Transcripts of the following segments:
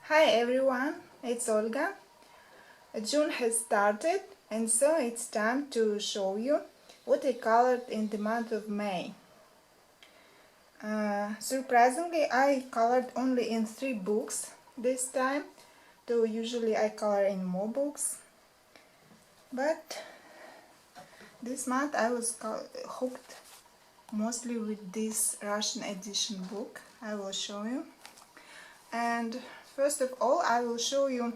Hi everyone, it's Olga. June has started and so it's time to show you what I colored in the month of May. Surprisingly, I colored only in 3 books this time, though usually I color in more books. But this month I was hooked mostly with this Russian edition book. I will show you. And first of all, I will show you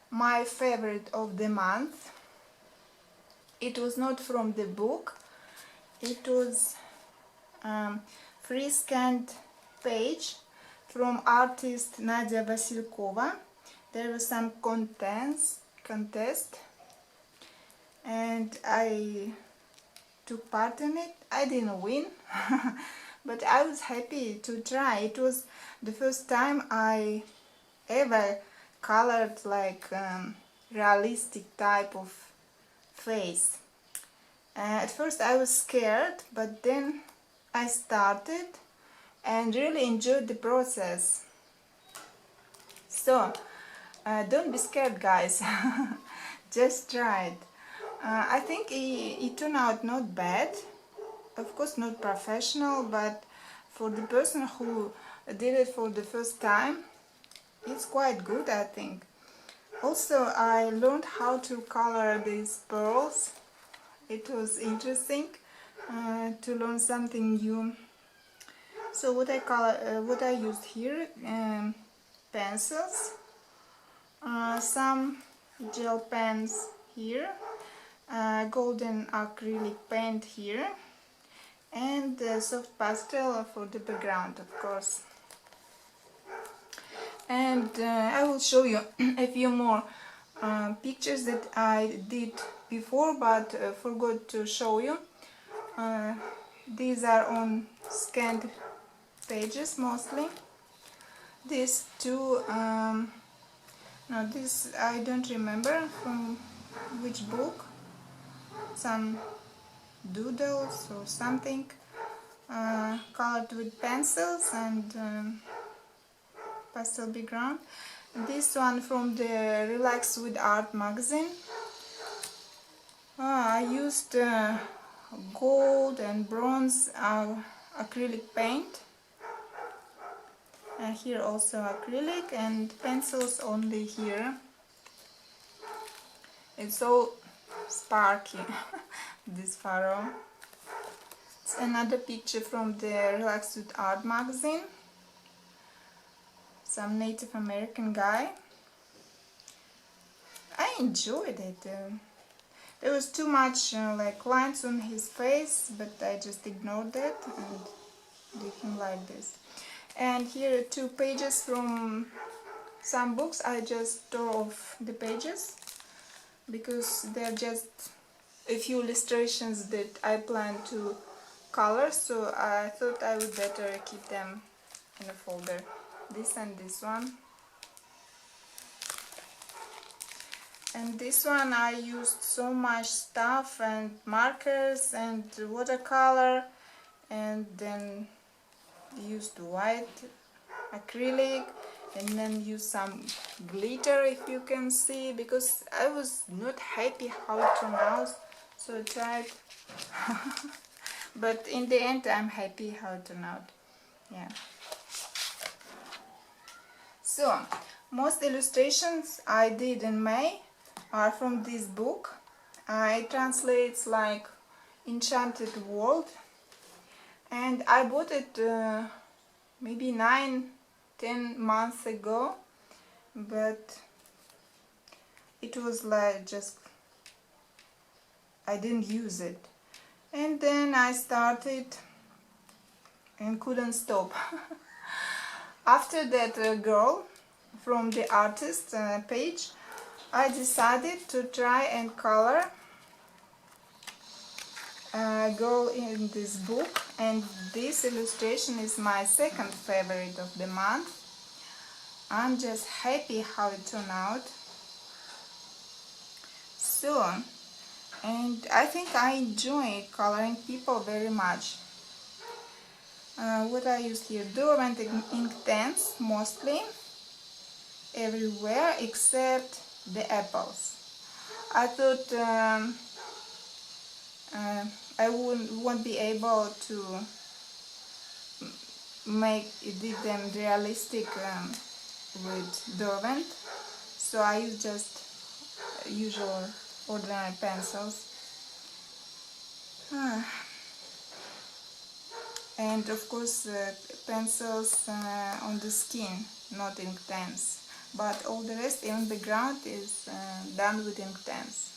my favorite of the month. It was not from the book, it was free scanned page from artist Nadia Vasilkova. There was some contest and I took part in it. I didn't win but I was happy to try. It was the first time I ever colored like realistic type of face. At first I was scared, but then I started and really enjoyed the process. So don't be scared, guys. Just try it. I think it turned out not bad. Of course not professional, but for the person who did it for the first time, it's quite good, I think. Also, I learned how to color these pearls. It was interesting to learn something new. So what I used here, pencils, some gel pens here, golden acrylic paint here, and soft pastel for the background, of course. And I will show you a few more pictures that I did before but forgot to show you. These are on scanned pages mostly. These two, no, this I don't remember from which book, some doodles or something, colored with pencils and pastel background. This one from the Relax with Art magazine. I used gold and bronze acrylic paint. Here also acrylic and pencils only here. It's so sparky, this furrow. It's another picture from the Relax with Art magazine. Some Native American guy. I enjoyed it. There was too much like lines on his face, but I just ignored that and did him like this. And here are 2 pages from some books. I just tore off the pages because they're just a few illustrations that I plan to color, so I thought I would better keep them in a folder. This and this one. And this one I used so much stuff and markers and watercolor, and then used white acrylic and then used some glitter, if you can see, because I was not happy how it turned out, so I tried but in the end I'm happy how it turned out. Yeah. So most illustrations I did in May are from this book. It translates like Enchanted World, and I bought it maybe 9-10 months ago, but it was like just I didn't use it, and then I started and couldn't stop. After that girl from the artist page, I decided to try and color a girl in this book, and this illustration is my second favorite of the month. I'm just happy how it turned out. So, and I think I enjoy coloring people very much. What I used here, Duo and ink tents mostly, everywhere except the apples. I thought I won't be able to did them realistic with Derwent, so I use just usual ordinary pencils. And of course pencils on the skin, not ink pens, but all the rest in the background is done with ink pens.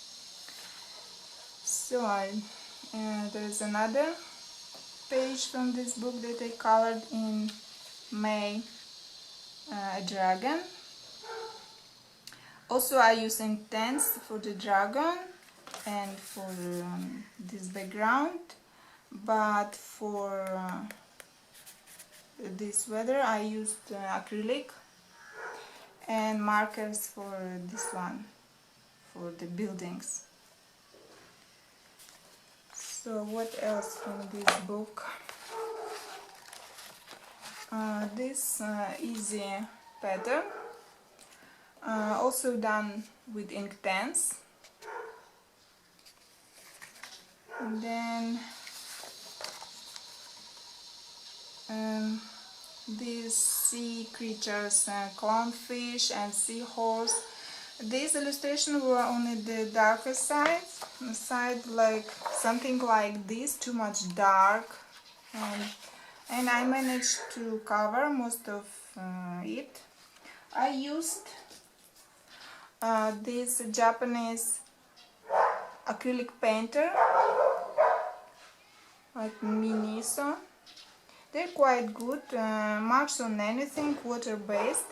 So there is another page from this book that I colored in May, a dragon. Also I use Intense for the dragon and for this background, but for this weather I used acrylic and markers for this one, for the buildings. So what else from this book? This easy pattern, also done with ink pens. And then these sea creatures, clownfish and seahorse. These illustrations were on the darker side, like something like this, too much dark, and I managed to cover most of it. I used this Japanese acrylic painter, like Miniso. They're quite good, marks on anything, water-based.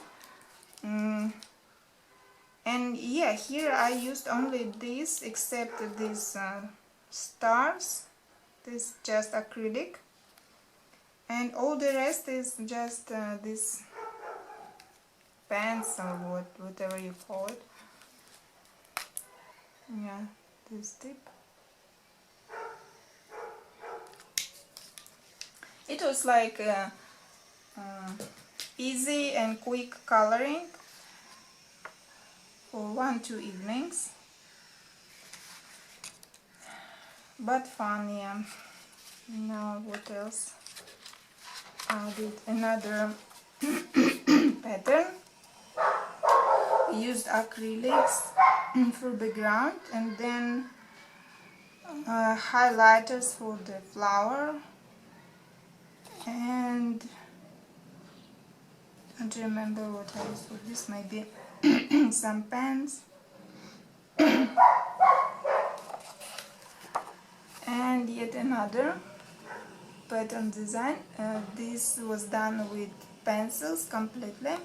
And yeah, here I used only this, except these stars. This is just acrylic, and all the rest is just this pens or whatever you call it. Yeah, this tip. It was like easy and quick coloring for 1-2 evenings, but fun. Yeah. Now what else? I did another pattern. Used acrylics for background, and then highlighters for the flower, and I don't remember what I used for this. Maybe some pens. And yet another pattern design. This was done with pencils completely.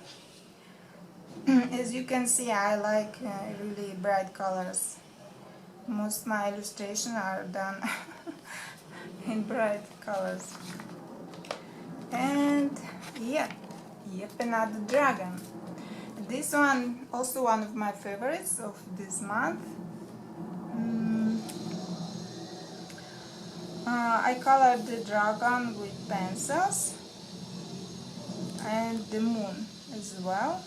As you can see, I like really bright colors. Most of my illustrations are done in bright colors. And yep, another dragon. This one also one of my favorites of this month. I colored the dragon with pencils and the moon as well.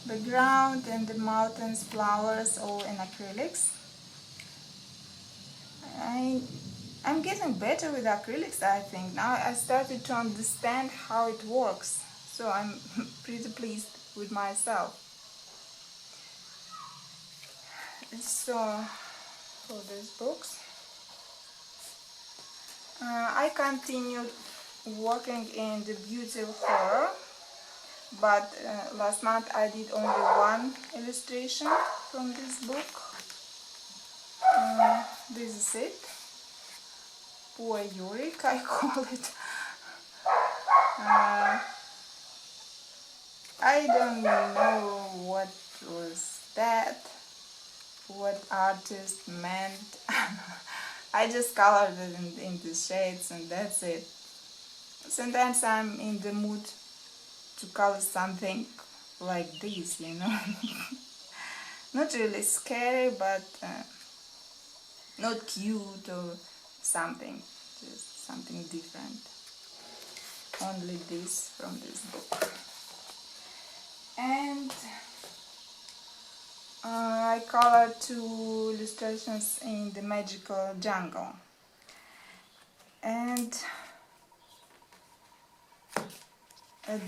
Background and the mountains, flowers, all in acrylics. I'm getting better with acrylics, I think. Now I started to understand how it works, so I'm pretty pleased with myself. So for these books, I continued working in the beauty of horror, but last month I did only one illustration from this book. This is it. Poor Yurik, I call it. I don't know what was that, what artist meant. I just colored it in the shades and that's it. Sometimes I'm in the mood to color something like this, you know. Not really scary, but not cute or something, just something different. Only this from this book. And I colored 2 illustrations in the magical jungle. And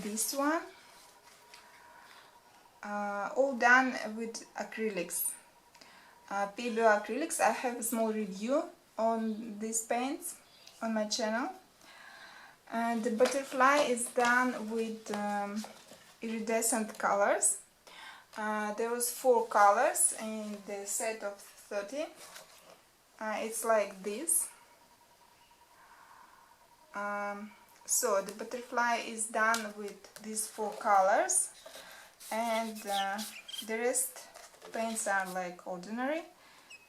this one, all done with acrylics. Paper acrylics. I have a small review on these paints on my channel. And the butterfly is done with iridescent colors. There was 4 colors in the set of 30. It's like this. So the butterfly is done with these 4 colors, and the rest paints are like ordinary,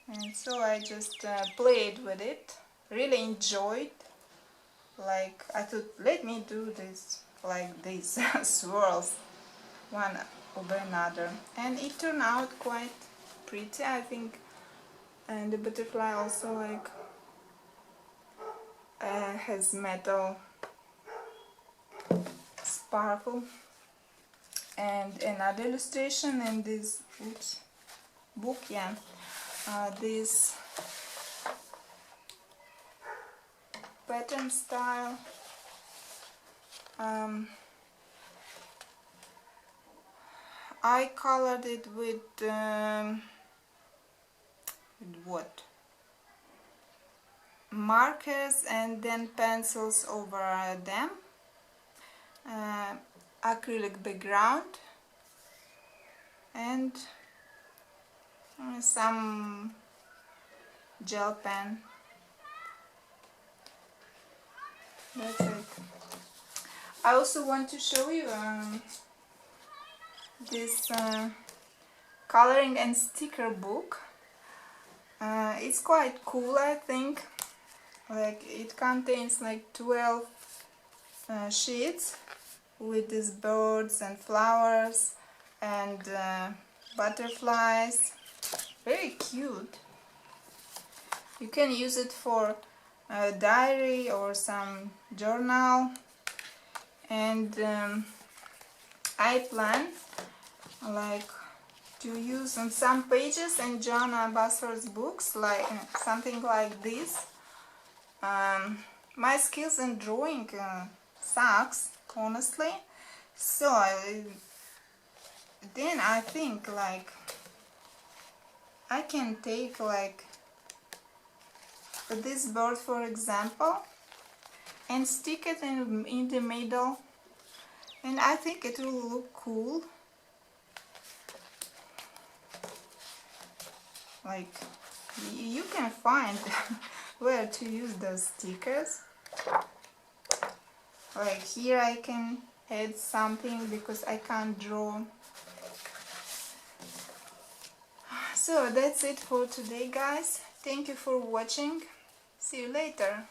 and so I just played with it, really enjoyed. Like I thought, let me do this like these swirls one over another, and it turned out quite pretty, I think. And the butterfly also like has metal sparkle. And another illustration in this book, yeah, this pattern style. I colored it with what? Markers and then pencils over them. Acrylic background and some gel pen. That's it. I also want to show you this coloring and sticker book. It's quite cool, I think. Like it contains like 12 sheets with these birds and flowers and butterflies. Very cute. You can use it for a diary or some journal. And I plan like to use on some pages in Johanna Basford's books, like something like this. My skills in drawing sucks, honestly, so then I think like I can take like this bird, for example, and stick it in the middle, and I think it will look cool. Like you can find where to use those stickers. Like here I can add something because I can't draw. So that's it for today, guys. Thank you for watching. See you later.